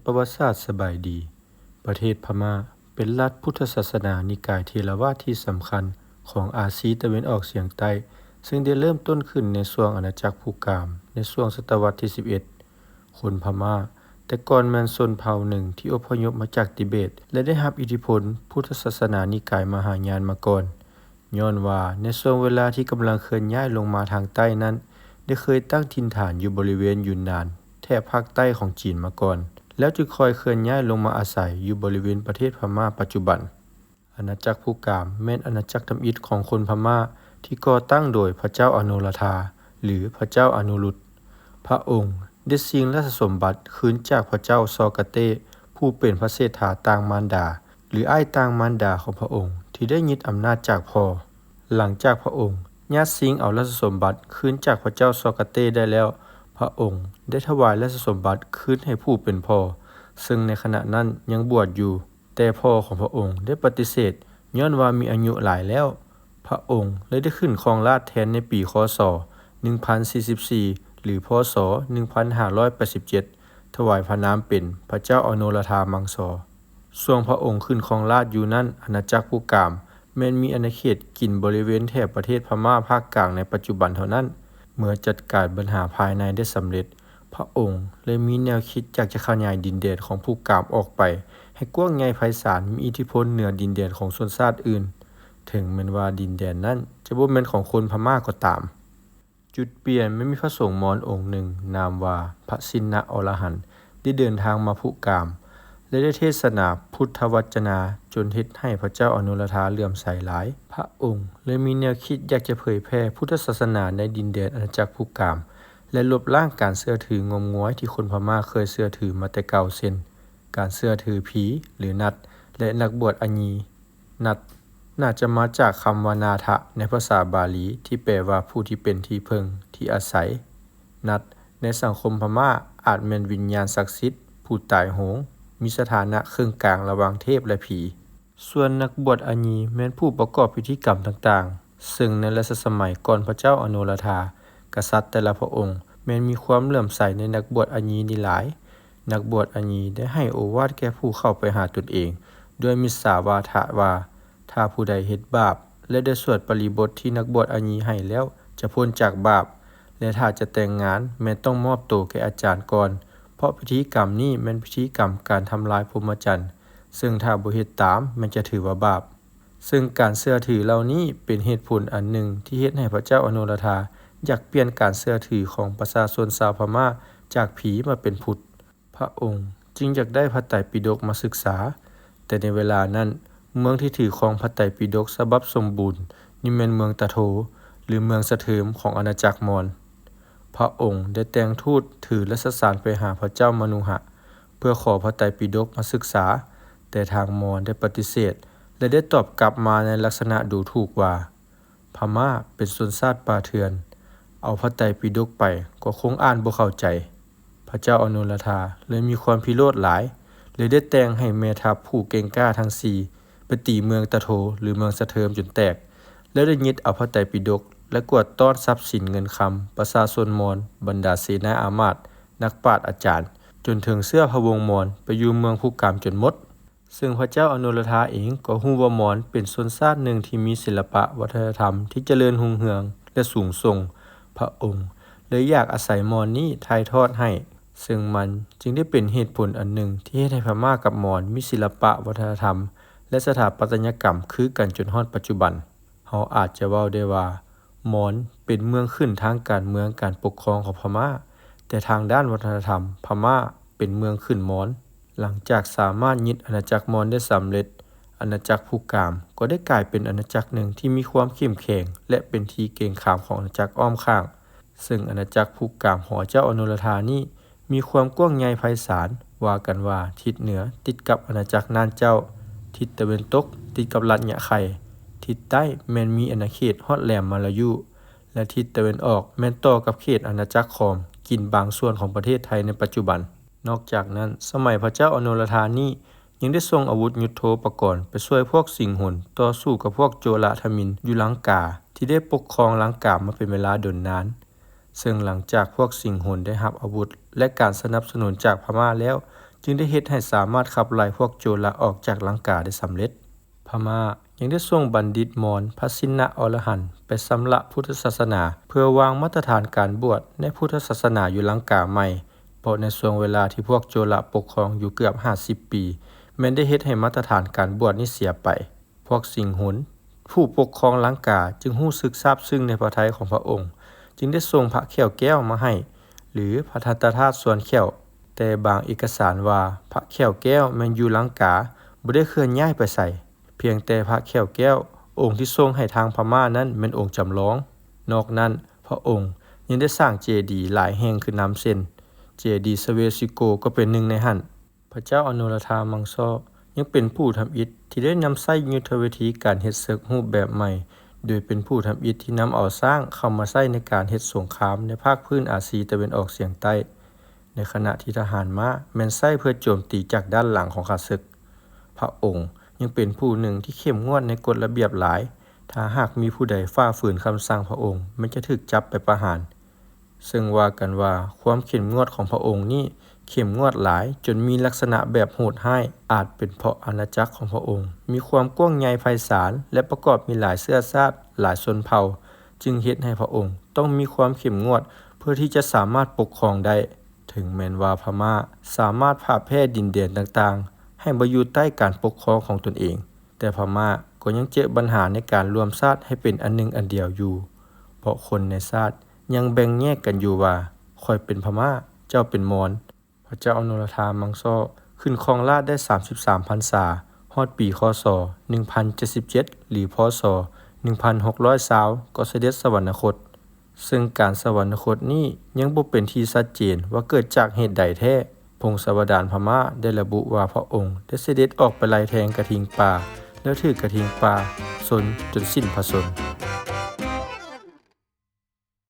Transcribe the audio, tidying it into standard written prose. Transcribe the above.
ประวัติศาสตร์สบายดีประเทศพม่าเป็นรัฐพุทธศาสนานิกายเทรวาสที่สำคัญของอาซีตะเวนออกเฉียงใต้ซึ่งได้เริ่มต้นขึ้นในช่วงอาณาจักรภูกามในช่วงศตวรรษที่11คนพม่าแต่ก่อนแม่นชนเผ่าหนึ่งที่อพยพมาจากติเบตและได้รับอิทธิพลพุทธศาสนานิกายมหายานมาก่อนย้อนว่าในช่วงเวลาที่กำลังเคลื่อนย้ายลงมาทางใต้นั้นได้เคยตั้งถิ่นฐานอยู่บริเวณยุนนานแถบภาคใต้ของจีนมาก่อนแล้วจึงค่อยเคลื่อนย้ายลงมาอาศัยอยู่บริเวณประเทศพม่าปัจจุบันอาณาจักรภูกามแม่นอาณาจักรทำอิฐของคนพม่าที่ก่อตั้งโดยพระเจ้าอโนรธาหรือพระเจ้าอนุรุตพระองค์ได้ชิงราชสมบัติคืนจากพระเจ้าซอกะเต้ผู้เป็นพระเศรษฐาต่างมารดาหรืออ้ายต่างมารดาของพระองค์ที่ได้ยึดอำนาจจากพ่อหลังจากพระองค์ญาติชิงเอาราชสมบัติคืนจากพระเจ้าซอกะเต้ได้แล้วพระองค์ได้ถวายราชสมบัติคืนให้ผู้เป็นพ่อซึ่งในขณะนั้นยังบวชอยู่แต่พ่อของพระองค์ได้ปฏิเสธย้อนว่ามีอายุหลายแล้วพระองค์เลยได้ขึ้นครองราชย์แทนในปีคศ1044หรือพศ1587ถวายพระนามเป็นพระเจ้าอโนรธามังสส่วงพระองค์ขึ้นครองราชย์อยู่นั้นอาณาจักรภูกามแม้นมีอาณาเขตกินบริเวณแถบประเทศพม่าภาคกลางในปัจจุบันเท่านั้นเมื่อจัดการปัญหาภายในได้สำเร็จพระองค์เลยมีแนวคิดอยากจะขยายดินแดนของภูกามออกไปให้กว้างใหญ่ไพศาลมีอิทธิพลเหนือดินแดนของชนชาติอื่นถึงแม้นว่าดินแดนนั้นจะบ่แม่นของคนพม่าก็ตามจุดเปลี่ยนไม่มีพระสงฆ์มอญองค์หนึ่งนามว่าพระสินะอรหันต์ได้เดินทางมาภูกามและได้เทศนาพุทธวจนะจนเฮ็ดให้พระเจ้าอนุรธาเลื่อมใสหลายพระองค์เลยมีแนวคิดอยากจะเผยแพร่พุทธศาสนาในดินแดนอาณาจักรภูกามและลบล้างการเชื่อถืองมงวยที่คนพม่าเคยเชื่อถือมาแต่เก่าเช่นการเชื่อถือผีหรือนัดและนักบวชอญีนัดน่าจะมาจากคำว่านาทะในภาษาบาลีที่แปลว่าผู้ที่เป็นที่พึ่งที่อาศัยนัดในสังคมพม่าอาจแม่นวิญญาณศักดิ์สิทธิ์ผู้ตายโหงมีสถานะครึ่งกลางระหว่างเทพและผีส่วนนักบวชอญีแม้นผู้ประกอบพิธีกรรมต่างๆซึ่งในรัชสมัยก่อนพระเจ้าอโนรธากษัตริย์แต่ละพระองค์แม้นมีความเลื่อมใสในนักบวชอญีนี่หลายนักบวชอญีได้ให้โอวาทแก่ผู้เข้าไปหาตนเองด้วยมิสสาวาทะว่าถ้าผู้ใดเฮ็ดบาปและได้สวดปริบทที่นักบวชอญีให้แล้วจะพ้นจากบาปและถ้าจะแต่งงานแม้นต้องมอบโตแก่อาจารย์ก่อนเพราะพิธีกรรมนี้แม่นพิธีกรรมการทำลายพรหมจรรย์ซึ่งถ้าบ่เฮ็ดตามมันจะถือว่าบาปซึ่งการเชื่อถือเหล่านี้เป็นเหตุผลอันหนึ่งที่เฮ็ดให้พระเจ้าอโนรธาอยากเปลี่ยนการเชื่อถือของประชาชนชาวพม่าจากผีมาเป็นพุทธพระองค์จึงอยากได้พระไตรปิฎกมาศึกษาแต่ในเวลานั้นเมืองที่ถือครองพระไตรปิฎกฉบับสมบูรณ์นี่แม่นเมืองตะโถหรือเมืองสะเทิมของอาณาจักรมอญพระองค์ได้แต่งทูตถือราชสารไปหาพระเจ้ามนุหะเพื่อขอพระไตรปิฎกมาศึกษาแต่ทางมอญได้ปฏิเสธและได้ตอบกลับมาในลักษณะดูถูกว่าพม่าเป็นชนชาติป่าเถื่อนเอาพระไตรปิฎกไปก็คงอ่านบ่เข้าใจพระเจ้าอนุรธาเลยมีความพิโรธหลายเลยได้แต่งให้แม่ทัพผู้เก่งกล้าทั้ง4ไปตีเมืองตะโถหรือเมืองสะเทิมจนแตกและได้ยึดเอาพระไตรปิฎกและกวดต้อนทรัพย์สินเงินคำประชาชนมอญบรรดาเสนาอามาตย์นักปราชญ์อาจารย์จนถึงเสื้อพระวงศ์มอญไปอยู่เมืองภูกามจนหมดซึ่งพระเจ้าอนุรธาเองก็ฮู้ว่ามอญเป็นชนชาติหนึ่งที่มีศิลปะวัฒนธรรมที่เจริญรุ่งเรืองและสูงส่งพระองค์เลยอยากอาศัยมอญนี้ถ่ายทอดให้ซึ่งมันจึงได้เป็นเหตุผลอันหนึ่งที่เฮ็ดให้พม่ากับมอญมีศิลปะวัฒนธรรมและสถาปัตยกรรมคือกันจนฮอดปัจจุบันเฮาอาจจะเว้าได้ว่ามอญเป็นเมืองขึ้นทางการเมืองการปกครองของพม่าแต่ทางด้านวัฒนธรรมพม่าเป็นเมืองขึ้นมอญหลังจากสามารถยึดอาณาจักรมอญได้สำเร็จอาณาจักรภูกามก็ได้กลายเป็นอาณาจักรหนึ่งที่มีความเข้มแข็งและเป็นที่เกรงขามของอาณาจักรอ้อมข้างซึ่งอาณาจักรภูกามหอเจ้าอนุรธานี้มีความกว้างใหญ่ไพศาลว่ากันว่าทิศเหนือติดกับอาณาจักรน่านเจ้าทิศตะเวนตกติดกับรัฐยะไข่ทิศใต้แม้นมีอาณาเขตฮอดแหลมมาลายูและทิศตะเวนออกแม้นต่อกับเขตอาณาจักรขอมกินบางส่วนของประเทศไทยในปัจจุบันนอกจากนั้นสมัยพระเจ้าอโนรธานี้ยังได้ส่งอาวุธยุทโธปกรณ์ไปช่วยพวกสิงหนต่อสู้กับพวกโจรทมินอยู่ลังกาที่ได้ปกครองลังกามาเป็นเวลาดนนานซึ่งหลังจากพวกสิงหนได้รับอาวุธและการสนับสนุนจากพม่าแล้ว จึงได้เฮ็ดให้สามารถขับไล่พวกโจรละออกจากลังกาได้สำเร็จพม่ายังได้ส่งบัณฑิตมอญพระสินะอรหันต์ไปสำละพุทธศาสนาเพื่อวางมาตรฐานการบวชในพุทธศาสนาอยู่ลังกาใหม่เพราะในช่วงเวลาที่พวกโจรละปกครองอยู่เกือบ50ปีแม้นได้เฮ็ดให้มาตรฐานการบวชนี้เสียไปพวกสิงหุนผู้ปกครองลังกาจึงรู้สึกซาบซึ้งในพระทัยของพระองค์จึงได้ส่งพระแก้วแก้วมาให้หรือพระทัตตธาตุส่วนแก้วแต่บางเอกสารว่าพระแก้วแก้วแม่นอยู่ลังกาบ่ได้เคลื่อนย้ายไปไสเพียงแต่พระแก้วแก้วองค์ที่ทรงให้ทางพม่านั้นเป็นองค์จำลองนอกนั้นพระองค์ยังได้สร้างเจดีย์หลายแห่งคือนำเส้นเจดีย์สเวซิโกก็เป็นหนึ่งในหั่นพระเจ้าอโนรธามังซอยังเป็นผู้ทำอิฐที่ได้นำใช้ยุทธวิธีการเฮ็ดศึกรูปแบบใหม่โดยเป็นผู้ทำอิฐที่นำเอาสร้างเข้ามาใช้ในการเฮ็ดสงครามในภาคพื้นอาซีตะวันออกเฉียงใต้ในขณะที่ทหารม้าแม่นใช้เพื่อโจมตีจากด้านหลังของข้าศึกพระองค์ยังเป็นผู้หนึ่งที่เข้มงวดในกฎระเบียบหลายถ้าหากมีผู้ใดฝ่าฝืนคำสั่งพระองค์มันจะถูกจับไปประหารซึ่งว่ากันว่าความเข้มงวดของพระองค์นี้เข้มงวดหลายจนมีลักษณะแบบโหดร้ายอาจเป็นเพราะอาณาจักรของพระองค์มีความกว้างใหญ่ไพศาลและประกอบมีหลายเชื้อชาติหลายชนเผ่าจึงเฮ็ดให้พระองค์ต้องมีความเข้มงวดเพื่อที่จะสามารถปกครองได้ถึงแม้นว่าพม่าสามารถผ่าแพร่ดินแดนต่างๆให้บ่อยู่ใต้การปกครองของตนเองแต่พม่าก็ยังเจอปัญหาในการรวมชาติให้เป็นอันหนึ่งอันเดียวอยู่เพราะคนในชาติยังแบ่งแยกกันอยู่ว่าข้อยเป็นพม่าเจ้าเป็นมอญพระเจ้าอโนรธามังซอขึ้นครองราชย์ได้33พรรษาฮอดปีคศ1077หรือพศ1620ก็เสด็จสวรรคตซึ่งการสวรรคตนี้ยังบ่เป็นที่ชัดเจนว่าเกิดจากเหตุใดแท้พงศาวดารพม่าได้ระบุว่าพระองค์ได้เสด็จออกไปไล่แทงกระทิงป่าแล้วถือกระทิงป่าชนจนสิ้นพระชนม์